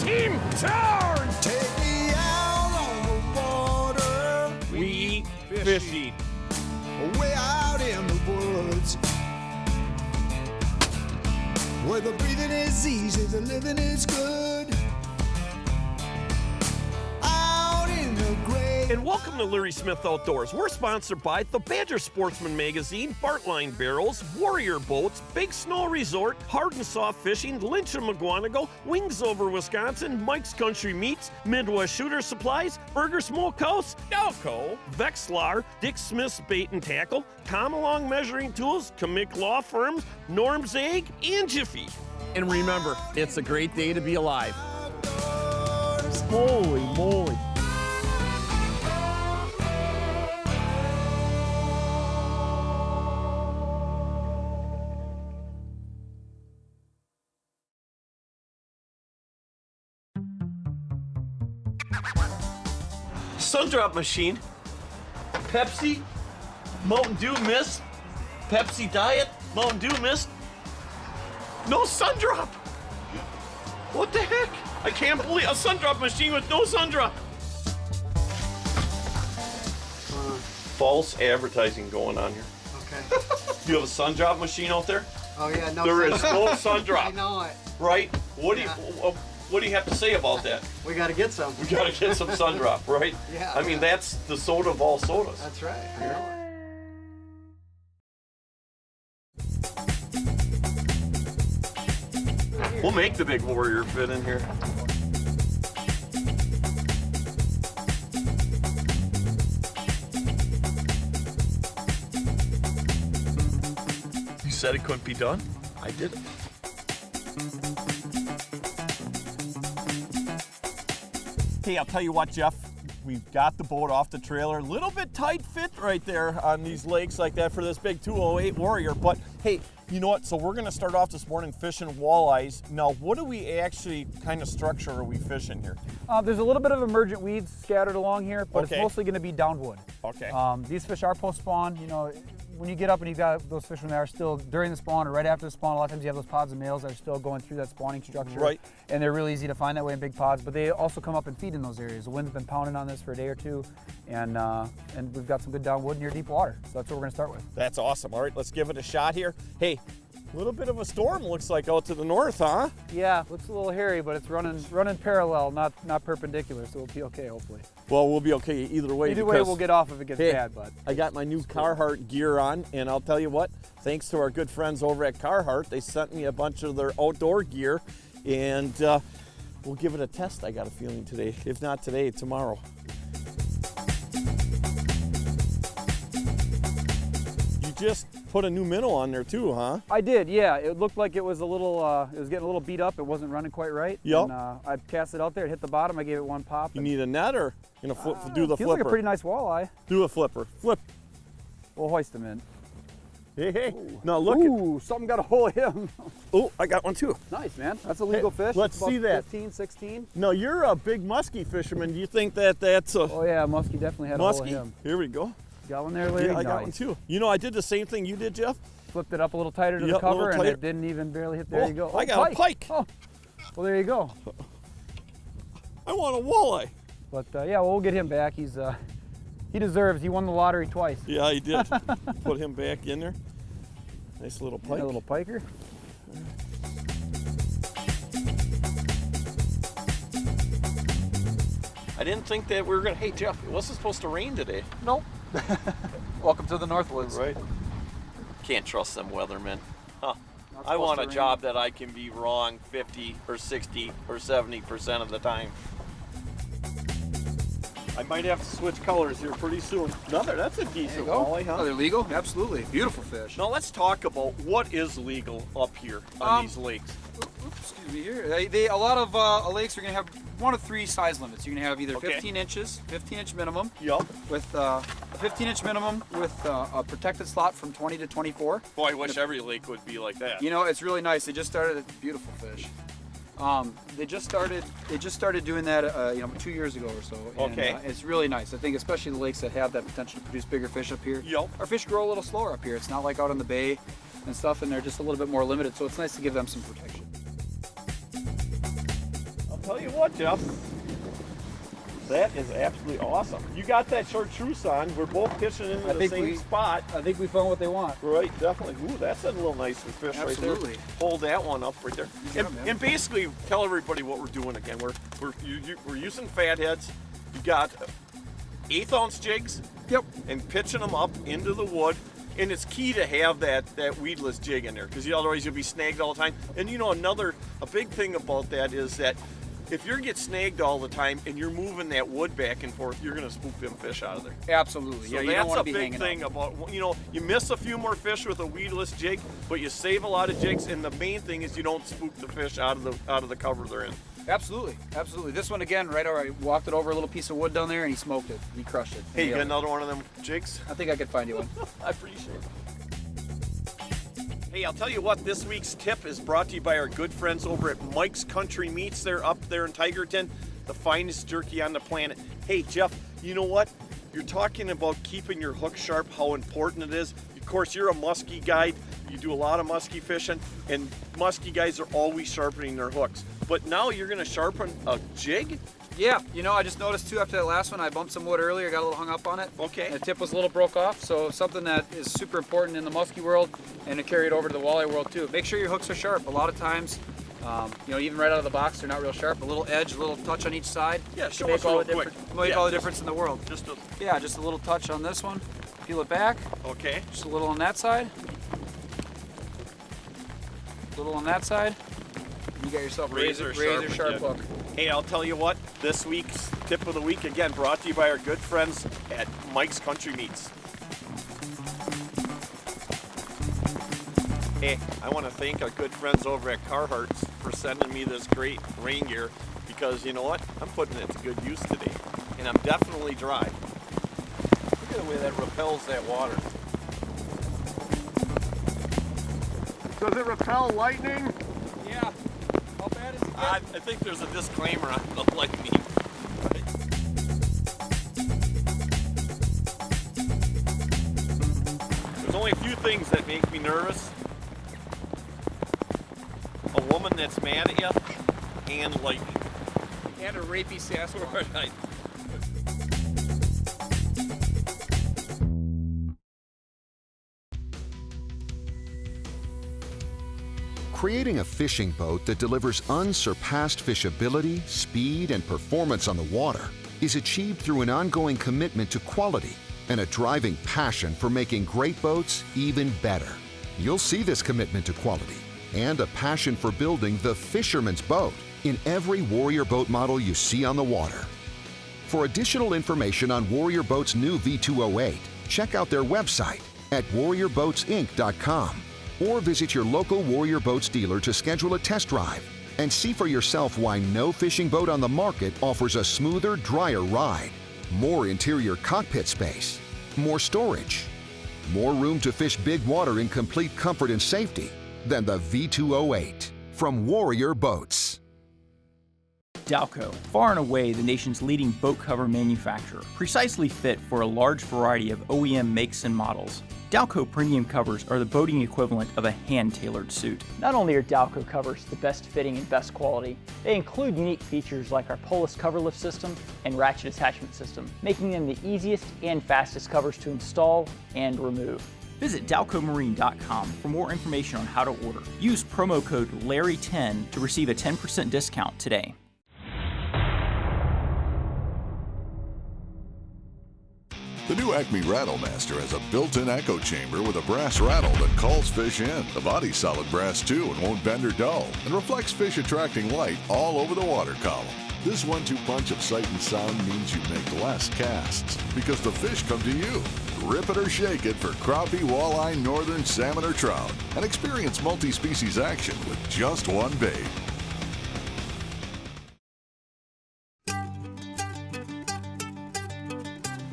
team, turn! Take me out on the water, We fishing. way out in the woods, where the breathing is easy, the living is good. Out in the great. And welcome to Larry Smith Outdoors. We're sponsored by the Badger Sportsman Magazine, Bartline Barrels, Warrior Boats, Big Snow Resort, Hard and Soft Fishing, Lynch and McGuanago, Wings Over Wisconsin, Mike's Country Meats, Midwest Shooter Supplies, Burger Smokehouse, Galco, Vexlar, Dick Smith's Bait and Tackle, Come Along Measuring Tools, Kamick Law Firms, Norm's Egg, and Jiffy. And remember, it's a great day to be alive. Holy moly. Sundrop machine, Pepsi, Mountain Dew Mist, Pepsi Diet, Mountain Dew Mist. No Sundrop. What the heck? I can't believe a Sundrop machine with no Sundrop. False advertising going on here. Okay. You have a Sundrop machine out there? Oh yeah, no. There is no Sundrop. I know it. Right? What do you have to say about that? We got to get some. We gotta get some Sundrop, right? Yeah. I mean, that's the soda of all sodas. That's right. I know it. We'll make the big Warrior fit in here. You said it couldn't be done? I did it. Hey, I'll tell you what, Jeff. We've got the boat off the trailer. A little bit tight fit right there on these lakes like that for this big 208 Warrior. But hey, you know what? So we're going to start off this morning fishing walleyes. Now, what do we actually kind of structure are we fishing here? There's a little bit of emergent weeds scattered along here, but Okay. it's mostly going to be downwood. Okay. These fish are post-spawn. You know, when you get up and you've got those fish when they are still during the spawn or right after the spawn, a lot of times you have those pods of males that are still going through that spawning structure. Right. And they're really easy to find that way in big pods, but they also come up and feed in those areas. The wind's been pounding on this for a day or two, and we've got some good downwood near deep water. So that's what we're going to start with. That's awesome. All right, let's give it a shot here. Hey, a little bit of a storm looks like out to the north, huh? Yeah, looks a little hairy, but it's running parallel, not perpendicular, so we'll be okay, hopefully. Well, we'll be okay either way. Either way, we'll get off if it gets Hey, bad, but I got my new Carhartt gear on, and I'll tell you what, thanks to our good friends over at Carhartt, they sent me a bunch of their outdoor gear, and we'll give it a test, I got a feeling today. If not today, tomorrow. You just put a new minnow on there too, huh? I did, yeah. It looked like it was a little, it was getting a little beat up. It wasn't running quite right. Yep. And, I cast it out there, it hit the bottom. I gave it one pop. You need a net or do the feels flipper? like a pretty nice walleye. Do a flipper. Flip. We'll hoist him in. Hey, hey. Now look at. Ooh, something got a hold of him. Oh, I got one too. Nice, man. That's a legal fish. let's It's about see that. 15, 16. No, you're a big muskie fisherman. Do you think that that's a Oh yeah, muskie definitely had a hold of muskie? him. Here we go. Got one there, Larry? Yeah, I got one Nice. too. You know, I did the same thing you did, Jeff. Flipped it up a little tighter to Yep, the a little cover, and tighter. it didn't even barely hit. There Oh, you go. I got a pike. Oh, well there you go. I want a walleye. But yeah, we'll get him back. He deserves. He won the lottery twice. Yeah, he did. Put him back in there. Nice little pike. A little piker. I didn't think that we were gonna. Hey, Jeff, it wasn't supposed to rain today. Nope. Welcome to the Northwoods. Right. Can't trust them weathermen. Huh. Not I want a supposed to job that I can be wrong 50 or 60 or 70% of the time. I might have to switch colors here pretty soon. Another, that's a decent walleye, huh? Oh, they're legal? Absolutely. Beautiful fish. Now let's talk about what is legal up here on these lakes. Oops, excuse me here. A lot of lakes are going to have one of three size limits. You're going to have either Okay. 15 inches, 15-inch minimum, Yup. with a 15-inch minimum with a protected slot from 20 to 24. Boy, I wish every lake would be like that. You know, it's really nice. They just started. Beautiful fish. They just started doing that, 2 years ago or so. And, Okay. it's really nice. I think especially the lakes that have that potential to produce bigger fish up here. Yup. Our fish grow a little slower up here. It's not like out on the bay and stuff, and they're just a little bit more limited. So it's nice to give them some protection. Tell you what, Jeff. That is absolutely awesome. You got that chartreuse on. We're both pitching into the same spot. I think we found what they want. Right, definitely. Ooh, that's a little nice fish right there. Absolutely. Hold that one up right there. Yeah, And basically, tell everybody what we're doing again. We're using fatheads. You got 1/8 ounce jigs. Yep. And pitching them up into the wood. And it's key to have that weedless jig in there, because otherwise you'll be snagged all the time. And you know, a big thing about that is that if you get snagged all the time and you're moving that wood back and forth, you're going to spook them fish out of there. Absolutely. So Yeah, you don't that's want a to be big hanging thing out. about, you miss a few more fish with a weedless jig, but you save a lot of jigs, and the main thing is you don't spook the fish out of the cover they're in. Absolutely, absolutely. This one again, right? All right, walked it over a little piece of wood down there, and he smoked it. He crushed it. Hey, you got another one of them jigs? I think I could find you one. I appreciate it. Hey, I'll tell you what, this week's tip is brought to you by our good friends over at Mike's Country Meats. They're up there in Tigerton, the finest jerky on the planet. Hey, Jeff, you know what? You're talking about keeping your hook sharp, how important it is. Of course, you're a muskie guide. You do a lot of muskie fishing, and muskie guys are always sharpening their hooks. But now you're going to sharpen a jig? Yeah, you know, I just noticed too after that last one, I bumped some wood earlier, got a little hung up on it. Okay. And the tip was a little broke off, so something that is super important in the muskie world, and to carry it over to the walleye world too. Make sure your hooks are sharp. A lot of times, even right out of the box, they're not real sharp. A little edge, a little touch on each side. Yeah, can show make us all real the quick. make all the difference in the world. Just a, Yeah, just a little touch on this one. Peel it back. okay. Just a little on that side. A little on that side. You got yourself a razor sharp yeah. hook. Hey, I'll tell you what, this week's tip of the week, again, brought to you by our good friends at Mike's Country Meats. Hey, I want to thank our good friends over at Carhartt's for sending me this great rain gear, because you know what? I'm putting it to good use today, and I'm definitely dry. Look at the way that repels that water. Does it repel lightning? Yeah. How bad is it? I think there's a disclaimer on the lightning. There's only a few things that make me nervous. A woman that's mad at you, and lightning. And a rapey Sasquatch. Right. Creating a fishing boat that delivers unsurpassed fishability, speed, and performance on the water is achieved through an ongoing commitment to quality and a driving passion for making great boats even better. You'll see this commitment to quality and a passion for building the fisherman's boat in every Warrior boat model you see on the water. For additional information on Warrior Boats' new V208, check out their website at warriorboatsinc.com. or visit your local Warrior Boats dealer to schedule a test drive and see for yourself why no fishing boat on the market offers a smoother, drier ride, more interior cockpit space, more storage, more room to fish big water in complete comfort and safety than the V208 from Warrior Boats. Dalco, far and away the nation's leading boat cover manufacturer, precisely fit for a large variety of OEM makes and models. Dalco premium covers are the boating equivalent of a hand-tailored suit. Not only are Dalco covers the best fitting and best quality, they include unique features like our Polis cover lift system and ratchet attachment system, making them the easiest and fastest covers to install and remove. Visit DalcoMarine.com for more information on how to order. Use promo code LARRY10 to receive a 10% discount today. The new Acme Rattlemaster has a built-in echo chamber with a brass rattle that calls fish in. The body's solid brass too and won't bend or dull, and reflects fish attracting light all over the water column. This 1-2 punch of sight and sound means you make less casts, because the fish come to you. Rip it or shake it for crappie, walleye, northern salmon, or trout, and experience multi-species action with just one bait.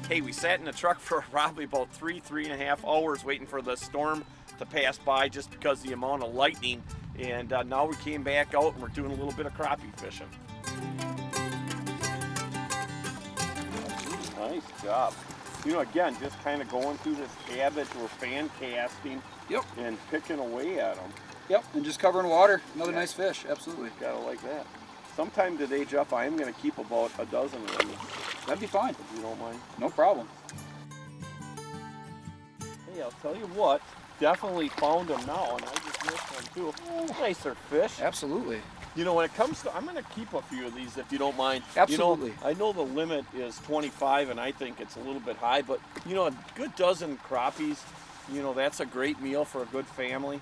Hey, we sat in the truck for probably about 3.5 hours waiting for the storm to pass by, just because of the amount of lightning. And now we came back out and we're doing a little bit of crappie fishing. Nice job. You know, again, just kind of going through this habit, we're fan casting. Yep. And picking away at them. Yep, and just covering water. Another nice fish, absolutely. Gotta like that. Sometime today, Jeff, I am going to keep about a dozen of them. That'd be fine. If you don't mind. No problem. Hey, I'll tell you what, definitely found them now, and I just missed one too. Nicer fish. Absolutely. You know, when it comes to, I'm going to keep a few of these if you don't mind. Absolutely. You know, I know the limit is 25, and I think it's a little bit high, but, you know, a good dozen crappies, you know, that's a great meal for a good family.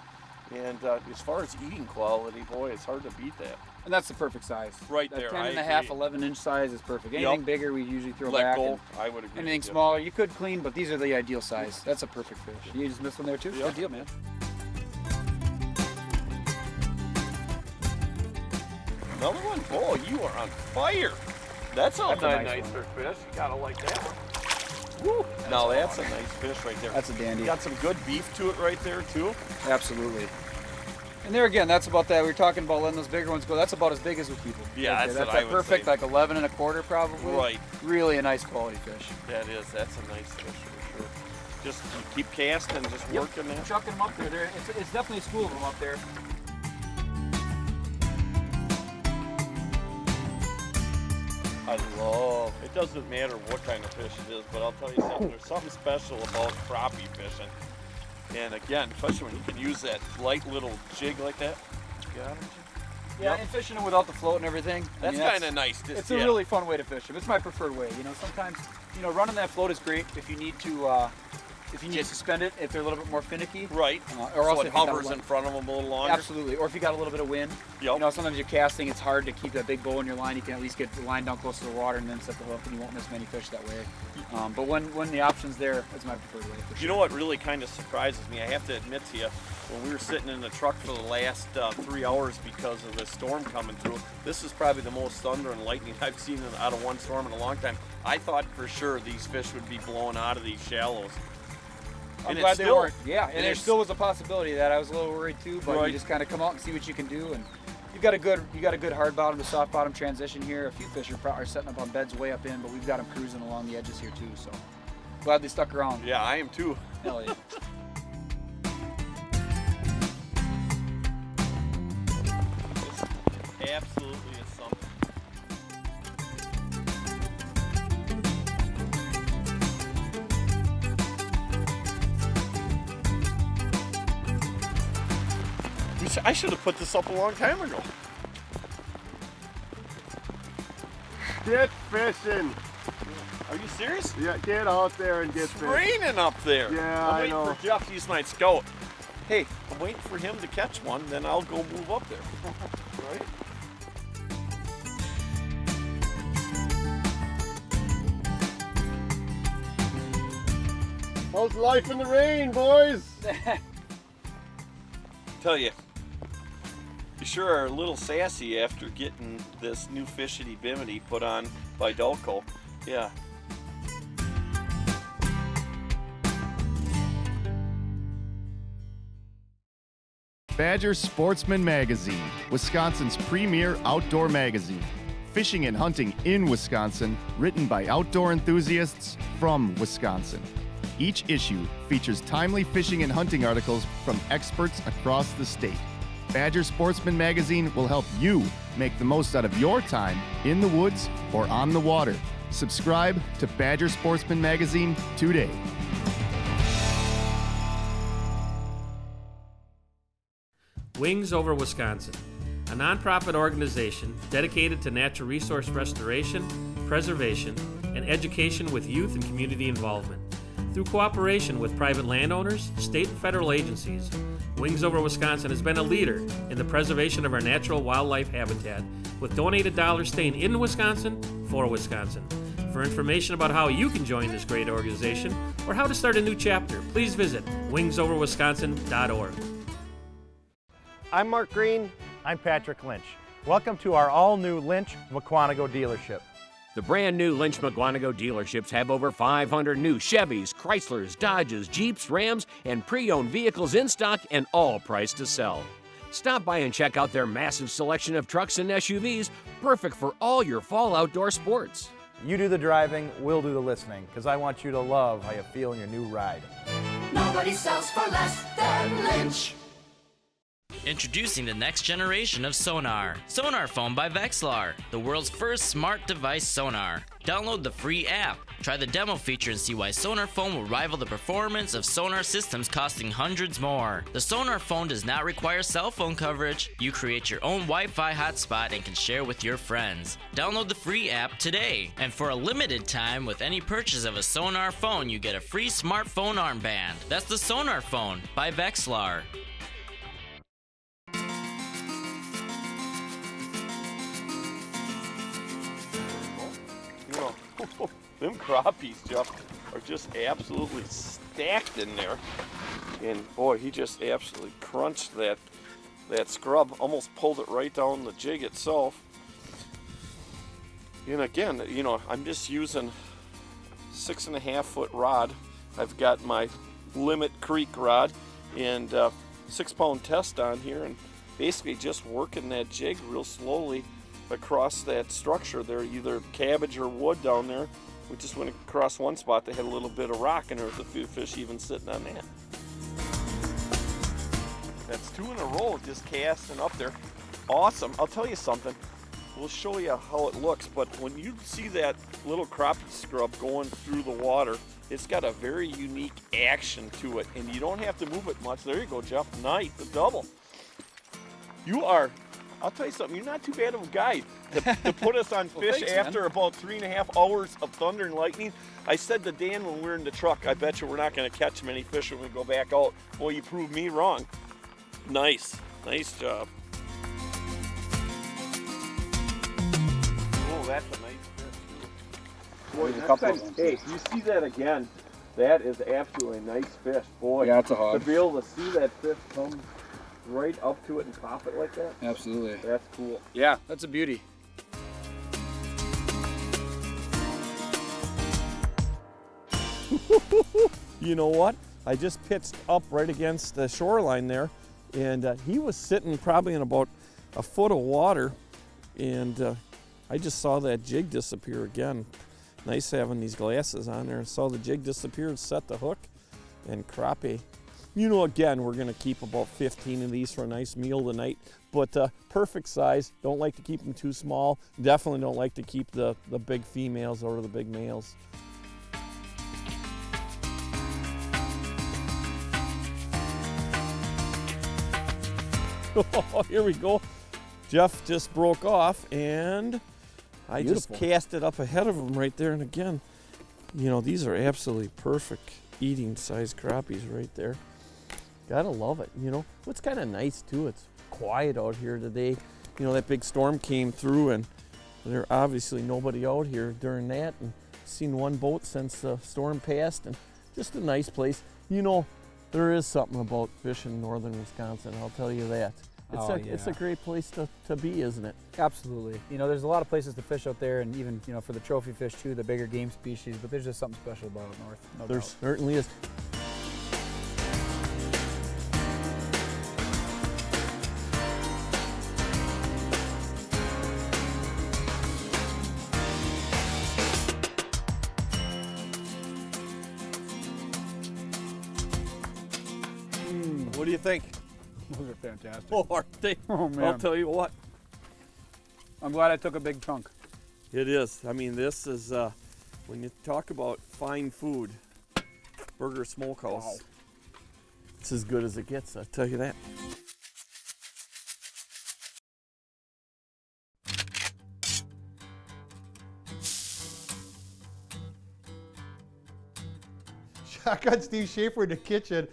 And as far as eating quality, boy, it's hard to beat that. And that's the perfect size. Right That there, 10 I and a half, agree. 11-inch size is perfect. Anything bigger, we usually throw Let back. go, and I would agree. anything with you. smaller, you could clean, but these are the ideal size. That's a perfect fish. You just missed one there too? Yep. Good deal, man. Another one? Oh, you are on fire. That's a nice nicer fish. You gotta like that one. Woo. Now that's a nice fish right there. That's a dandy. Got some good beef to it right there too. Absolutely. And there again, that's about that. We were talking about letting those bigger ones go. That's about as big as we keep them. Yeah, Right that's there. what I would perfect, say. like 11 and a quarter probably. Right. Really a nice quality fish. That's a nice fish for sure. Just keep casting, just working that. Chucking them up there. It's definitely a school of them up there. I love, it doesn't matter what kind of fish it is, but I'll tell you something, there's something special about crappie fishing. And again, especially when you can use that light little jig like that. Got it? Yeah, Yep. and fishing them without the float and everything. That's kind of nice. It's a really fun way to fish them. It's my preferred way. You know, sometimes, you know, running that float is great if you need to suspend it, if they're a little bit more finicky. Right. Or So also it if you got hovers a in front of them a little longer. Absolutely. Or if you got a little bit of wind. Yep. You know, sometimes you're casting, it's hard to keep that big bow in your line. You can at least get the line down close to the water and then set the hook, and you won't miss many fish that way. But when the option's there, that's my preferred way. For sure. You know what really kind of surprises me? I have to admit to you, when we were sitting in the truck for the last 3 hours because of the storm coming through, this is probably the most thunder and lightning I've seen out of one storm in a long time. I thought for sure these fish would be blown out of these shallows. I'm And glad it's they still- weren't. Yeah, and there it's- still was a possibility of that. I was a little worried too, but Right. you just kind of come out and see what you can do. And you got a good hard bottom to soft bottom transition here. A few fish are setting up on beds way up in, but we've got them cruising along the edges here too. So glad they stuck around. Yeah, I am too. Hell yeah. This absolutely is something. I should have put this up a long time ago. Get fishing. Are you serious? Yeah, get out there and get It's fishing. raining up there. Yeah, I'm I waiting know. for Jeff. He's my scout. Hey, I'm waiting for him to catch one, then I'll go move up there. Right? How's life in the rain, boys? Tell you, you sure are a little sassy after getting this new Fishity Bimity put on by Delco. Yeah. Badger Sportsman Magazine, Wisconsin's premier outdoor magazine. Fishing and hunting in Wisconsin, written by outdoor enthusiasts from Wisconsin. Each issue features timely fishing and hunting articles from experts across the state. Badger Sportsman Magazine will help you make the most out of your time in the woods or on the water. Subscribe to Badger Sportsman Magazine today. Wings Over Wisconsin, a nonprofit organization dedicated to natural resource restoration, preservation, and education with youth and community involvement. Through cooperation with private landowners, state and federal agencies, Wings Over Wisconsin has been a leader in the preservation of our natural wildlife habitat, with donated dollars staying in Wisconsin for Wisconsin. For information about how you can join this great organization or how to start a new chapter, please visit wingsoverwisconsin.org. I'm Mark Green. I'm Patrick Lynch. Welcome to our all-new Lynch Mukwonago dealership. The brand new Lynch Mukwonago dealerships have over 500 new Chevys, Chryslers, Dodges, Jeeps, Rams, and pre-owned vehicles in stock and all priced to sell. Stop by and check out their massive selection of trucks and SUVs, perfect for all your fall outdoor sports. You do the driving, we'll do the listening, because I want you to love how you feel in your new ride. Nobody sells for less than Lynch. Introducing the next generation of sonar. Sonar Phone by Vexlar, the world's first smart device sonar. Download the free app. Try the demo feature and see why Sonar Phone will rival the performance of sonar systems costing hundreds more. The Sonar Phone does not require cell phone coverage. You create your own Wi-Fi hotspot and can share with your friends. Download the free app today. And for a limited time, with any purchase of a Sonar Phone, you get a free smartphone armband. That's the Sonar Phone by Vexlar. Them crappies, Jeff, are just absolutely stacked in there. And boy, he just absolutely crunched that scrub, almost pulled it right down the jig itself. And again, you know, I'm just using 6.5 foot rod. I've got my Limit Creek rod and 6 pound test on here, and basically just working that jig real slowly across that structure there, either cabbage or wood down there. We just went across one spot that had a little bit of rock, and there was a few fish even sitting on that. That's 2 in a row just casting up there. Awesome. I'll tell you something. We'll show you how it looks, but when you see that little crappie scrub going through the water, it's got a very unique action to it, and you don't have to move it much. There you go, Jeff. Nice, the double. You are, I'll tell you something, you're not too bad of a guy to put us on Well, fish thanks, after man. about 3.5 hours of thunder and lightning. I said to Dan when we were in the truck, I bet you we're not going to catch many fish when we go back out. Well, you proved me wrong. Nice. Nice job. Oh, that's a nice fish. Boy, There's a next couple time, of them. hey, if you see that again, that is absolutely a nice fish. Boy, Yeah, it's a hog. to be able to see that fish come right up to it and pop it like that, Absolutely. that's cool. Yeah, that's a beauty. You know what? I just pitched up right against the shoreline there, and he was sitting probably in about a foot of water, and I just saw that jig disappear again. Nice having these glasses on there. Saw the jig disappear and set the hook, and crappie. You know, again, we're gonna keep about 15 of these for a nice meal tonight, but perfect size. Don't like to keep them too small. Definitely don't like to keep the big females over the big males. Oh, here we go. Jeff just broke off, and I Beautiful. just cast it up ahead of him right there. And again, you know, these are absolutely perfect eating size crappies right there. Gotta love it. You know, what's kind of nice too, it's quiet out here today. You know, that big storm came through, and there obviously nobody out here during that, and seen one boat since the storm passed, and just a nice place. You know, there is something about fishing in northern Wisconsin, I'll tell you that. It's a great place to be, isn't it? Absolutely. You know, there's a lot of places to fish out there, and even, you know, for the trophy fish too, the bigger game species, but there's just something special about up north. No There doubt. certainly is. What do you think? Those are fantastic. Oh, aren't they? Oh, man. I'll tell you what. I'm glad I took a big chunk. It is. I mean, this is, when you talk about fine food, Burger Smokehouse, Wow. it's as good as it gets, I'll tell you that. Shotgun Steve Schaefer in the kitchen.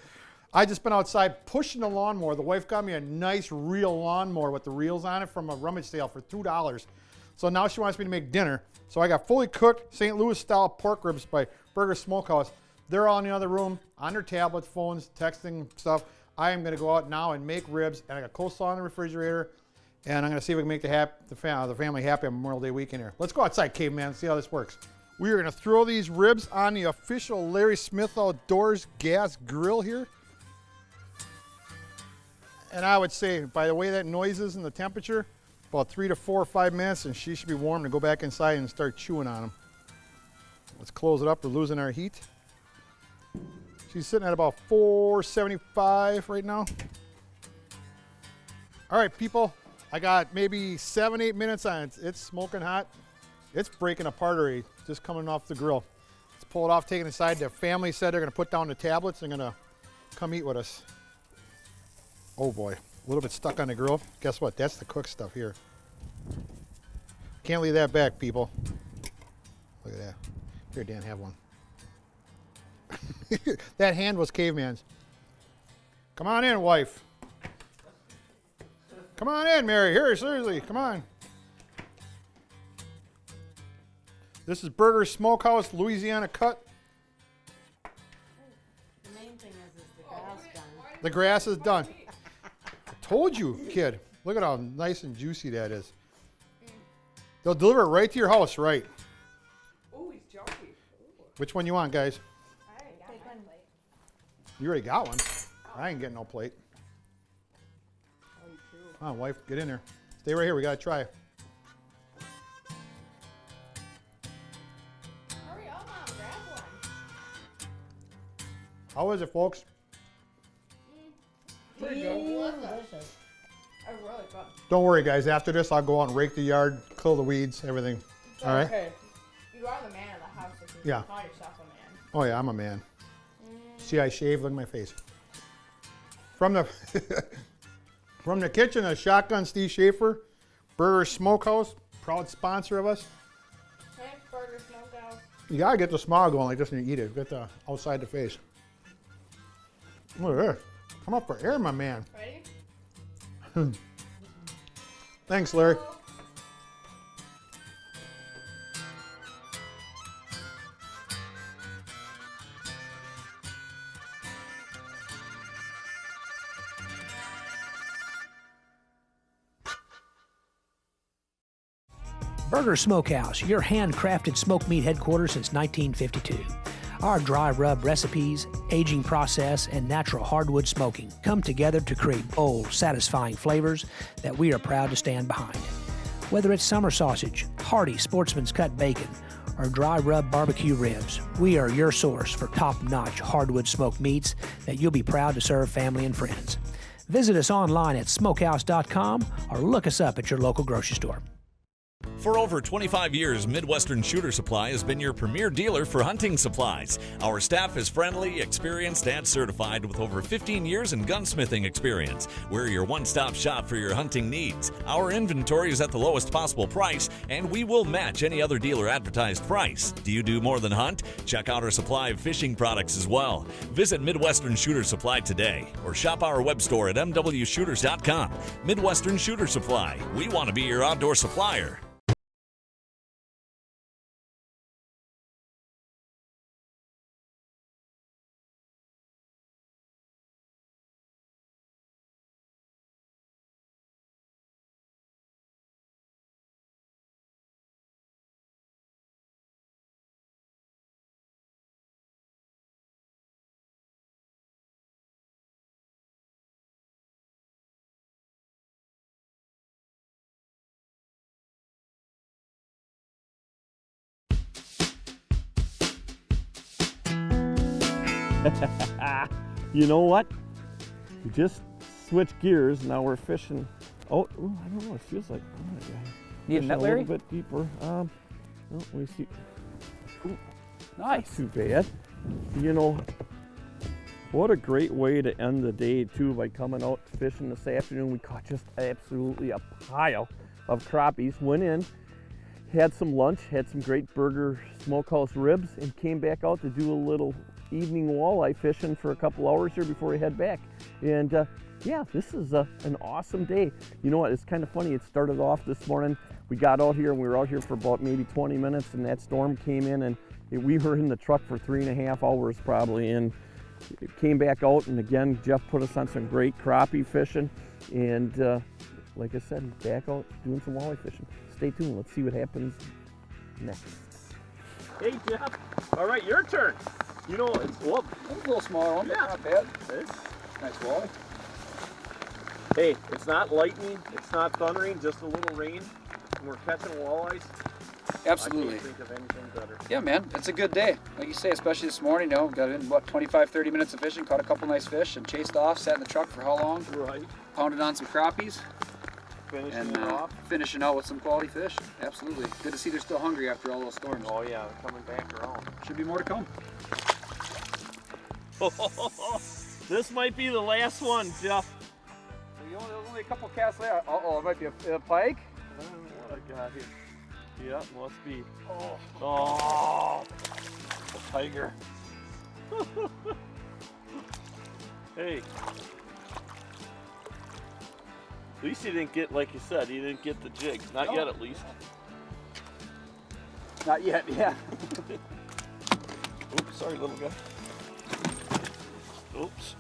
I just been outside pushing the lawnmower. The wife got me a nice reel lawnmower with the reels on it from a rummage sale for $2. So now she wants me to make dinner. So I got fully cooked St. Louis style pork ribs by Burger Smokehouse. They're all in the other room on their tablets, phones, texting stuff. I am gonna go out now and make ribs, and I got coleslaw in the refrigerator, and I'm gonna see if we can make the family happy on Memorial Day weekend here. Let's go outside, caveman, and see how this works. We are gonna throw these ribs on the official Larry Smith Outdoors gas grill here. And I would say, by the way that noise is and the temperature, about 3 to 4 or 5 minutes, and she should be warm to go back inside and start chewing on them. Let's close it up. We're losing our heat. She's sitting at about 475 right now. All right, people, I got maybe 7-8 minutes on it. It's smoking hot. It's breaking apart already, just coming off the grill. Let's pull it off, take it inside. The family said they're gonna put down the tablets and gonna come eat with us. Oh boy, a little bit stuck on the grill. Guess what? That's the cooked stuff here. Can't leave that back, people. Look at that. Here, Dan, have one. That hand was caveman's. Come on in, wife. Come on in, Mary. Here, seriously, come on. This is Burger Smokehouse, Louisiana cut. The main thing is the grass done. The grass is done. I told you, kid. Look at how nice and juicy that is. They'll deliver it right to your house, right? Oh, he's chunky. Which one you want, guys? Take one. You already got one. I ain't getting no plate. Come on, wife, get in there. Stay right here, we gotta try. Hurry up, Mom, grab one. How is it, folks? Pretty good. Delicious. Really good. Don't worry, guys. After this, I'll go out and rake the yard, kill the weeds, everything. All right? Okay. You are the man of the house. If you Yeah. call yourself a man. Oh, yeah, I'm a man. See, I shave. Look at my face. From the from the kitchen, a Shotgun Steve Schaefer, Burger Smokehouse, proud sponsor of us. Hey, Burger Smokehouse. You gotta get the smile going like this when you eat it. Get the outside the face. Look at this. Come up for air, my man. Ready? Thanks, Larry. Burger Smokehouse, your handcrafted smoked meat headquarters since 1952. Our dry rub recipes, aging process, and natural hardwood smoking come together to create bold, satisfying flavors that we are proud to stand behind. Whether it's summer sausage, hearty sportsman's cut bacon, or dry rub barbecue ribs, we are your source for top-notch hardwood smoked meats that you'll be proud to serve family and friends. Visit us online at smokehouse.com or look us up at your local grocery store. For over 25 years, Midwestern Shooter Supply has been your premier dealer for hunting supplies. Our staff is friendly, experienced, and certified with over 15 years in gunsmithing experience. We're your one-stop shop for your hunting needs. Our inventory is at the lowest possible price, and we will match any other dealer advertised price. Do you do more than hunt? Check out our supply of fishing products as well. Visit Midwestern Shooter Supply today, or shop our web store at mwshooters.com. Midwestern Shooter Supply. We want to be your outdoor supplier. You know what? We just switched gears. Now we're fishing. Oh, ooh, I don't know. It feels like Need a net, Larry? A little bit deeper. Oh, let me see. Ooh, nice. Not too bad. You know, what a great way to end the day too, by coming out fishing this afternoon. We caught just absolutely a pile of crappies. Went in, had some lunch, had some great Burger Smokehouse ribs, and came back out to do a little evening walleye fishing for a couple hours here before we head back. And yeah, this is an awesome day. You know what, it's kind of funny. It started off this morning. We got out here and we were out here for about maybe 20 minutes, and that storm came in, and we were in the truck for 3.5 hours probably, and it came back out. And again, Jeff put us on some great crappie fishing, and like I said, back out doing some walleye fishing. Stay tuned, let's see what happens next. Hey Jeff, all right, your turn. You know, it's a little smaller one, but not bad. Nice walleye. Hey, it's not lightning, it's not thundering, just a little rain, and we're catching walleyes. Absolutely. I can't think of anything better. Yeah, man, it's a good day. Like you say, especially this morning, you know, got in, 25-30 minutes of fishing, caught a couple nice fish, and chased off, sat in the truck for how long? Right. Pounded on some crappies. finishing out with some quality fish. Absolutely. Good to see they're still hungry after all those storms. Oh yeah, they're coming back around. Should be more to come. This might be the last one, Jeff. There's only a couple casts there. Uh-oh, it might be a pike. I don't know what I got here. Yeah, must be. Oh, a tiger. Hey. At least he didn't get, like you said, he didn't get the jig. Not yet, at least. Not yet, yeah. Oops, sorry, little guy. Oops.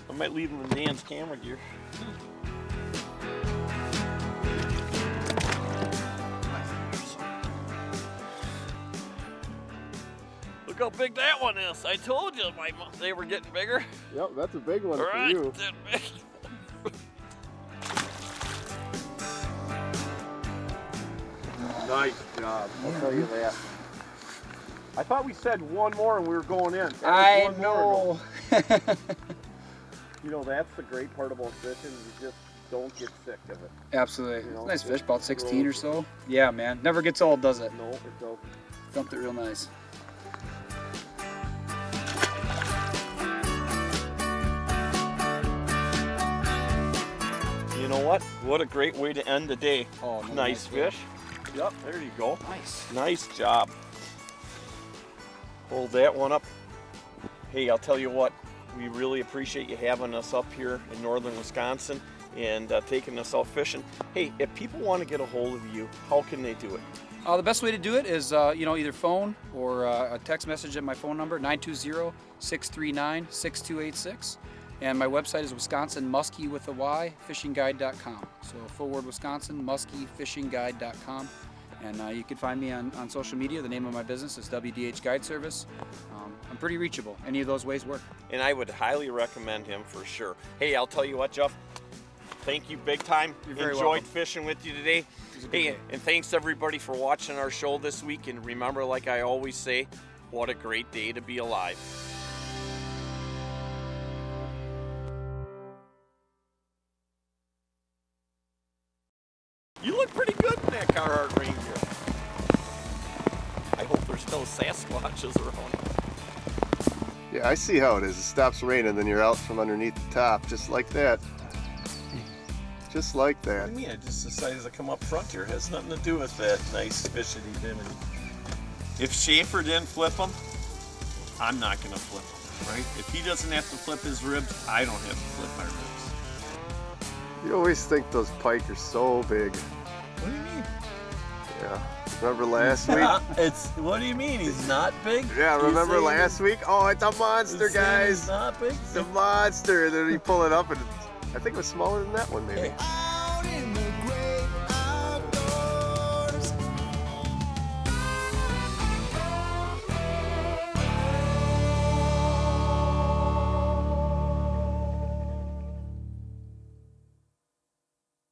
I might leave him in Dan's camera gear. Look how big that one is. I told you they were getting bigger. Yep, that's a big one All for right, you. that big. Nice job. I'll tell you that. I thought we said one more and we were going in. That was I one know. more. You know, that's the great part about fishing. You just don't get sick of it. Absolutely. You know, Nice fish, it about 16 or grows. so. Yeah, man. Never gets old, does it? No, it don't. Dumped it real nice. You know what? What a great way to end the day. Oh, no, nice fish. Yep, there you go. Nice. Nice job. Hold that one up. Hey, I'll tell you what, we really appreciate you having us up here in northern Wisconsin and taking us out fishing. Hey, if people want to get a hold of you, how can they do it? The best way to do it is, either phone or a text message at my phone number, 920-639-6286. And my website is wisconsinmuskie.com. So full word Wisconsin, muskiefishingguide.com. And you can find me on social media. The name of my business is WDH Guide Service. I'm pretty reachable. Any of those ways work. And I would highly recommend him for sure. Hey, I'll tell you what, Jeff. Thank you big time. You're very Enjoyed welcome. fishing with you today. Hey, day. and thanks everybody for watching our show this week. And remember, like I always say, what a great day to be alive. You look pretty good in that Carhartt rain gear. I hope there's no Sasquatches around. Yeah, I see how it is. It stops raining, then you're out from underneath the top, just like that. Just like that. What do you mean? I just decided to come up front here. It has nothing to do with that nice fish that he did. And if Schaefer didn't flip him, I'm not going to flip him, right? If he doesn't have to flip his ribs, I don't have to flip my ribs. You always think those pike are so big. What do you mean? Yeah. Remember last week? What do you mean? He's not big? Yeah, He's remember saying last week? Oh, it's a monster, he's saying guys. He's not big? It's a monster. Then you pull it up, and I think it was smaller than that one, maybe. Out in the great